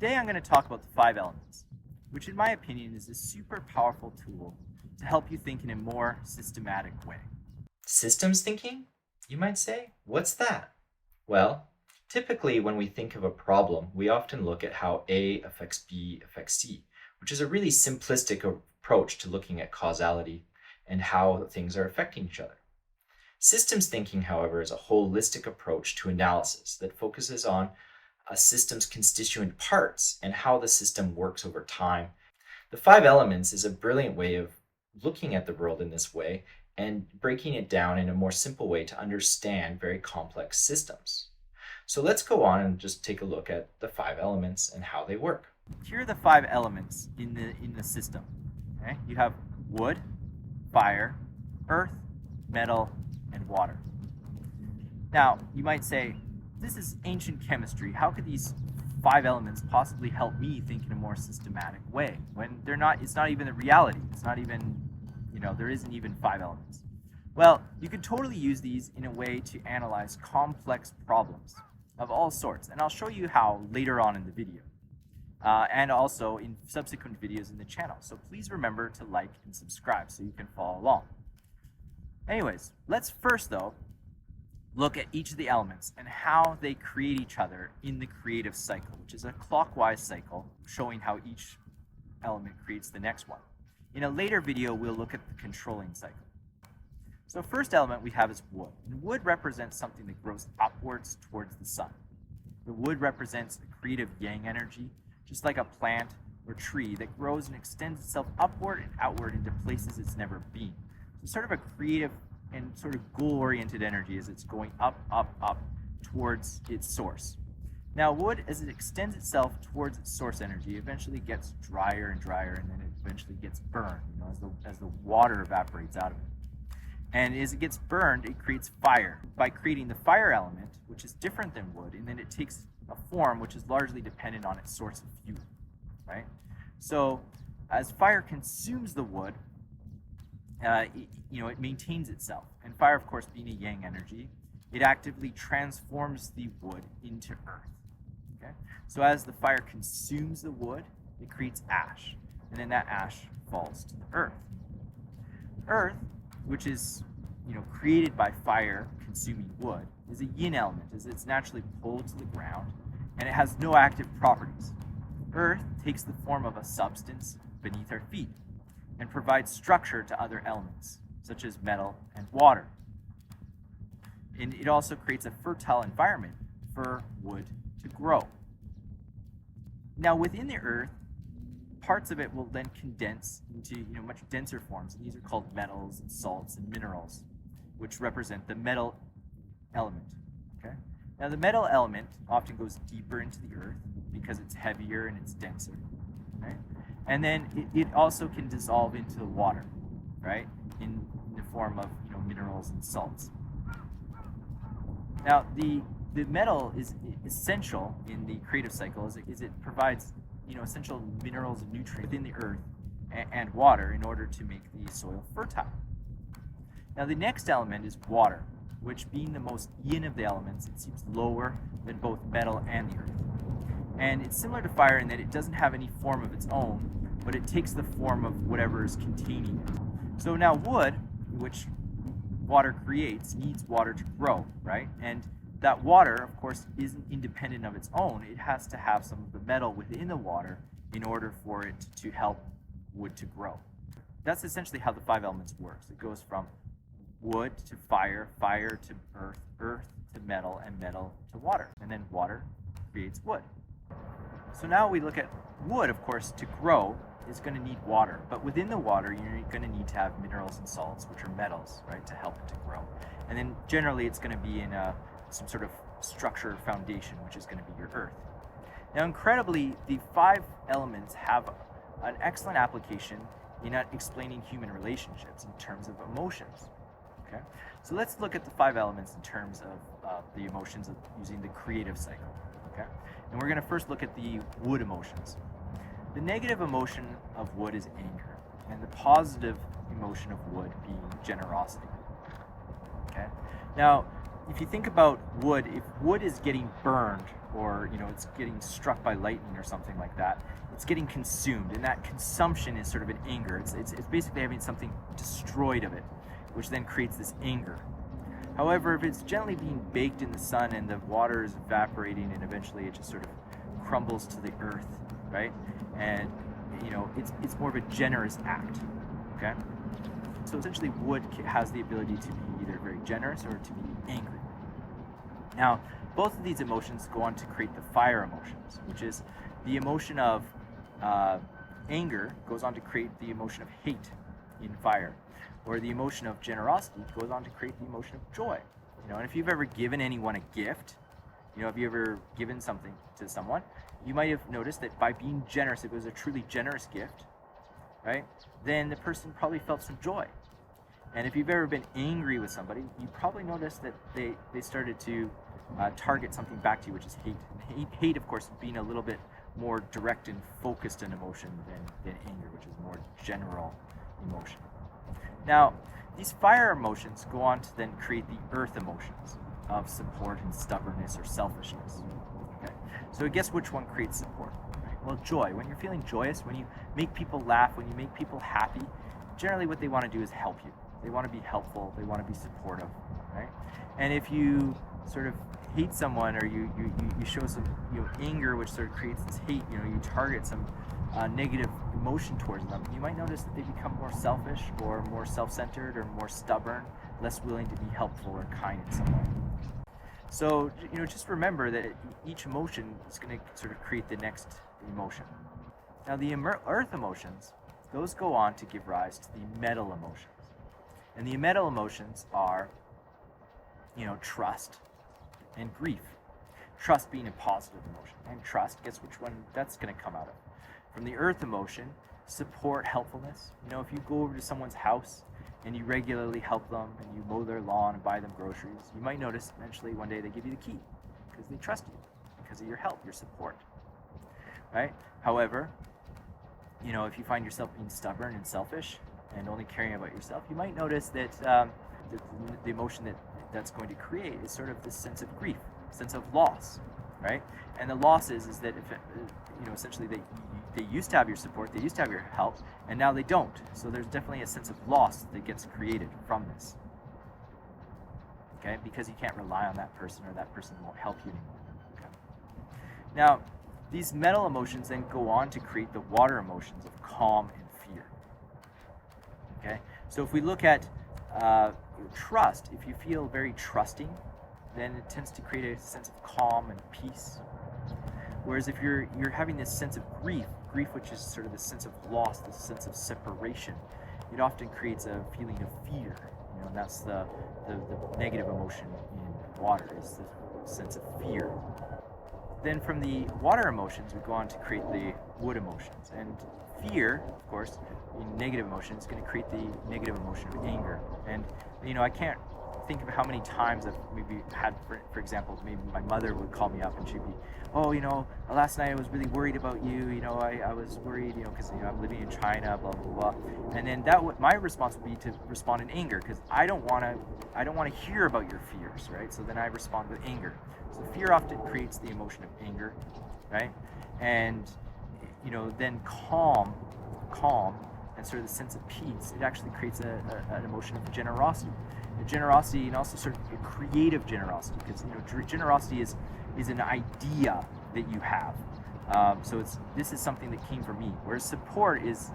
Today I'm going to talk about the 5 elements, which in my opinion is a super powerful tool to help you think in a more systematic way. Systems thinking, you might say? What's that? Well, typically when we think of a problem, we often look at how A affects B affects C, which is a really simplistic approach to looking at causality and how things are affecting each other. Systems thinking, however, is a holistic approach to analysis that focuses on a system's constituent parts and how the system works over time. The 5 elements is a brilliant way of looking at the world in this way and breaking it down in a more simple way to understand very complex systems. So let's go on and just take a look at the 5 elements and how they work. Here are the 5 elements in the system. Okay? You have wood, fire, earth, metal, and water. Now, you might say, this is ancient chemistry. How could these 5 elements possibly help me think in a more systematic way when they're not? It's not even the reality. It's not even, there isn't even 5 elements. Well, you could totally use these in a way to analyze complex problems of all sorts, and I'll show you how later on in the video, and also in subsequent videos in the channel. So please remember to like and subscribe so you can follow along. Anyways, let's first though look at each of the elements and how they create each other in the creative cycle, which is a clockwise cycle showing how each element creates the next one. In a later video, we'll look at the controlling cycle. So first element we have is wood. And wood represents something that grows upwards towards the sun. The wood represents the creative yang energy, just like a plant or tree that grows and extends itself upward and outward into places it's never been. So sort of a creative and sort of goal-oriented energy as it's going up, up, up towards its source. Now wood, as it extends itself towards its source energy, eventually gets drier and drier, and then it eventually gets burned, as the water evaporates out of it. And as it gets burned, it creates fire. By creating the fire element, which is different than wood, and then it takes a form which is largely dependent on its source of fuel, right? So as fire consumes the wood, it maintains itself. And fire, of course, being a yang energy, it actively transforms the wood into earth. Okay? So as the fire consumes the wood, it creates ash, and then that ash falls to the earth. Earth, which is created by fire consuming wood, is a yin element, as it's naturally pulled to the ground, and it has no active properties. Earth takes the form of a substance beneath our feet and provides structure to other elements, such as metal and water. And it also creates a fertile environment for wood to grow. Now within the earth, parts of it will then condense into much denser forms, and these are called metals and salts and minerals, which represent the metal element. Okay? Now the metal element often goes deeper into the earth because it's heavier and it's denser. Right? And then it also can dissolve into the water, right, in the form of minerals and salts. Now the metal is essential in the creative cycle as it provides essential minerals and nutrients within the earth and water in order to make the soil fertile. Now the next element is water, which being the most yin of the elements, it seems lower than both metal and the earth. And it's similar to fire in that it doesn't have any form of its own, but it takes the form of whatever is containing it. So now wood, which water creates, needs water to grow, right? And that water, of course, isn't independent of its own. It has to have some of the metal within the water in order for it to help wood to grow. That's essentially how the 5 elements works. It goes from wood to fire, fire to earth, earth to metal, and metal to water. And then water creates wood. So now we look at wood, of course, to grow is going to need water. But within the water, you're going to need to have minerals and salts, which are metals, right, to help it to grow. And then generally it's going to be in some sort of structure foundation, which is going to be your earth. Now, incredibly, the 5 elements have an excellent application in explaining human relationships in terms of emotions. Okay? So let's look at the 5 elements in terms of the emotions of using the creative cycle. Okay? And we're going to first look at the wood emotions. The negative emotion of wood is anger, and the positive emotion of wood being generosity. Okay? Now, if you think about wood, if wood is getting burned or it's getting struck by lightning or something like that. It's getting consumed, and that consumption is sort of an anger. It's basically having something destroyed of it, which then creates this anger. However, if it's gently being baked in the sun and the water is evaporating and eventually it just sort of crumbles to the earth, right? And it's more of a generous act, okay? So essentially wood has the ability to be either very generous or to be angry. Now, both of these emotions go on to create the fire emotions, which is the emotion of anger goes on to create the emotion of hate in fire, or the emotion of generosity goes on to create the emotion of joy. And if you've ever given anyone a gift, if you ever given something to someone, you might have noticed that by being generous, if it was a truly generous gift, right, then the person probably felt some joy. And if you've ever been angry with somebody, you probably noticed that they started to target something back to you, which is hate. And hate, of course, being a little bit more direct and focused in emotion than anger, which is more general emotion. Now, these fire emotions go on to then create the earth emotions of support and stubbornness or selfishness. Okay, so guess which one creates support? Right? Well, joy. When you're feeling joyous, when you make people laugh, when you make people happy, generally what they want to do is help you. They want to be helpful. They want to be supportive, right? And if you sort of hate someone, or you show some anger, which sort of creates this hate, you target some negative emotion towards them, you might notice that they become more selfish or more self-centered or more stubborn, less willing to be helpful or kind in some way. So just remember that each emotion is going to sort of create the next emotion. Now the earth emotions, those go on to give rise to the metal emotions. And the metal emotions are, trust and grief. Trust being a positive emotion. And trust, guess which one that's going to come out of? From the earth emotion, support, helpfulness. If you go over to someone's house and you regularly help them and you mow their lawn and buy them groceries, you might notice eventually one day they give you the key because they trust you, because of your help, your support, right? However, if you find yourself being stubborn and selfish and only caring about yourself, you might notice that the emotion that's going to create is sort of this sense of grief, sense of loss, right? And the loss is that if essentially they used to have your support, they used to have your help, and now they don't. So there's definitely a sense of loss that gets created from this, okay? Because you can't rely on that person, or that person won't help you anymore. Okay? Now, these metal emotions then go on to create the water emotions of calm and fear. Okay, so if we look at trust, if you feel very trusting, then it tends to create a sense of calm and peace. Whereas if you're having this sense of grief, which is sort of this sense of loss, this sense of separation, it often creates a feeling of fear. That's the negative emotion in water, is the sense of fear. Then from the water emotions, we go on to create the wood emotions. And fear, of course, being negative emotion, is going to create the negative emotion of anger. And, I can't think of how many times I've maybe had, for example, maybe my mother would call me up and she'd be, oh, last night I was really worried about you, I was worried, because, I'm living in China, blah, blah, blah. And then my response would be to respond in anger, because I don't want to hear about your fears, right? So then I respond with anger. So fear often creates the emotion of anger, right? And, then calm, and sort of the sense of peace, it actually creates an emotion of generosity. Generosity, and also sort of a creative generosity, because generosity is an idea that you have. So this is something that came from me. Whereas support is,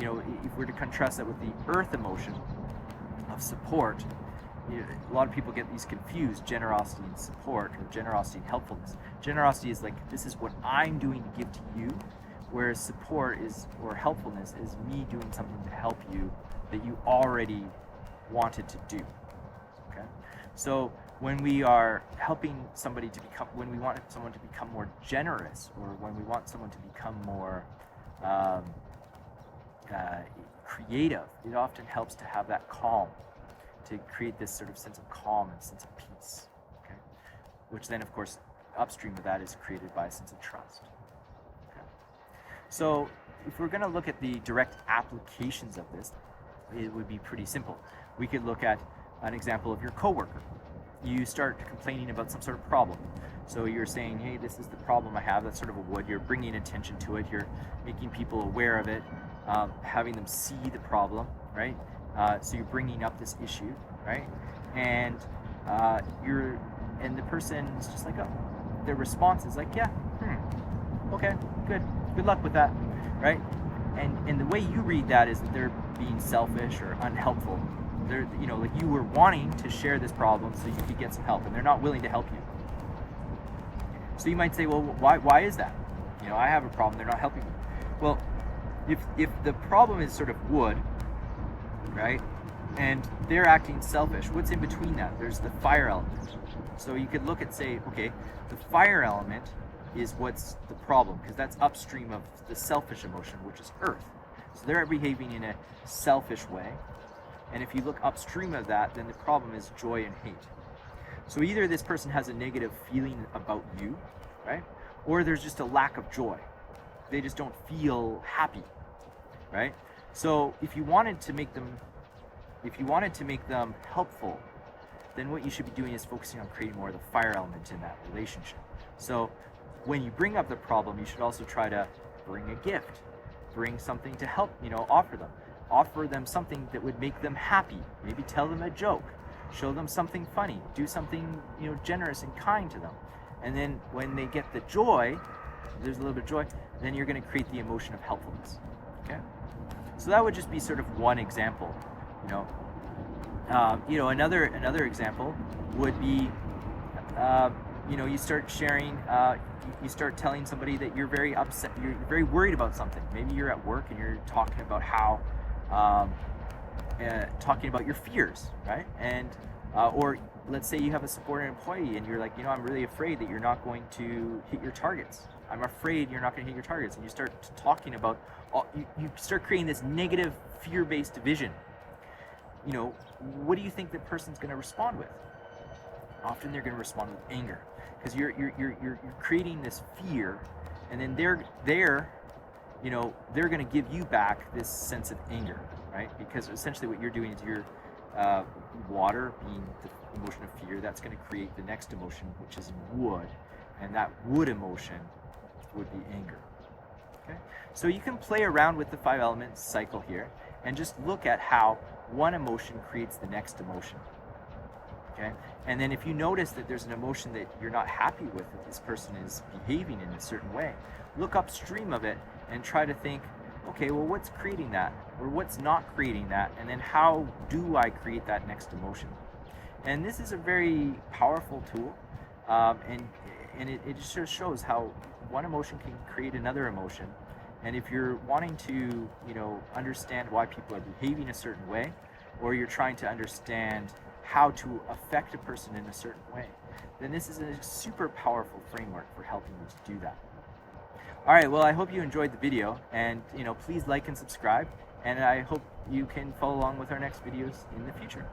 if we're to contrast that with the earth emotion of support, a lot of people get these confused, generosity and support, or generosity and helpfulness. Generosity is like, this is what I'm doing to give to you, whereas support or helpfulness is me doing something to help you that you already wanted to do. Okay, so when we are helping somebody when we want someone to become more generous, or when we want someone to become more creative, it often helps to have that calm, to create this sort of sense of calm and sense of peace. Okay, which then, of course, upstream of that is created by a sense of trust. Okay, so if we're going to look at the direct applications of this, it would be pretty simple. We could look at an example of your coworker. You start complaining about some sort of problem. So you're saying, hey, this is the problem I have. That's sort of a would. You're bringing attention to it. You're making people aware of it, having them see the problem, right? So you're bringing up this issue, right? And and the person's just like, oh, their response is like, yeah, okay, good luck with that, right? And the way you read that is that they're being selfish or unhelpful. They're, you know, like you were wanting to share this problem so you could get some help, and they're not willing to help you. So you might say, well, why is that? You know, I have a problem, they're not helping me. Well, if the problem is sort of wood, right, and they're acting selfish, what's in between that? There's the fire element. So you could look at, say, okay, the fire element is what's the problem, because that's upstream of the selfish emotion, which is earth. So they're behaving in a selfish way. And if you look upstream of that, then the problem is joy and hate. So either this person has a negative feeling about you, right? Or there's just a lack of joy. They just don't feel happy, right? So if you wanted to make them helpful, then what you should be doing is focusing on creating more of the fire element in that relationship. So when you bring up the problem, you should also try to bring a gift, bring something to help, you know, offer them something that would make them happy. Maybe tell them a joke, show them something funny, do something, you know, generous and kind to them. And then when they get the joy, there's a little bit of joy, then you're going to create the emotion of helpfulness. Okay? So that would just be sort of one example, you know. Another example would be, you start sharing, you start telling somebody that you're very upset, you're very worried about something. Maybe you're at work and you're talking about how, talking about your fears, right? And or let's say you have a subordinate employee and you're like, you know, I'm really afraid that you're not going to hit your targets. I'm afraid you're not going to hit your targets. And you start talking about, you start creating this negative fear-based vision. You know, what do you think the person's going to respond with? Often they're going to respond with anger, because you're creating this fear, and then they're going to give you back this sense of anger, right? Because essentially what you're doing is you're water being the emotion of fear, that's going to create the next emotion, which is wood, and that wood emotion would be anger. Okay, so you can play around with the 5 elements cycle here and just look at how one emotion creates the next emotion. Okay, and then if you notice that there's an emotion that you're not happy with, that this person is behaving in a certain way, look upstream of it and try to think, okay, well, what's creating that, or what's not creating that, and then how do I create that next emotion? And this is a very powerful tool, and it just sort of shows how one emotion can create another emotion. And if you're wanting to, understand why people are behaving a certain way, or you're trying to understand how to affect a person in a certain way, then this is a super powerful framework for helping you to do that. All right, well, I hope you enjoyed the video, and please like and subscribe, and I hope you can follow along with our next videos in the future.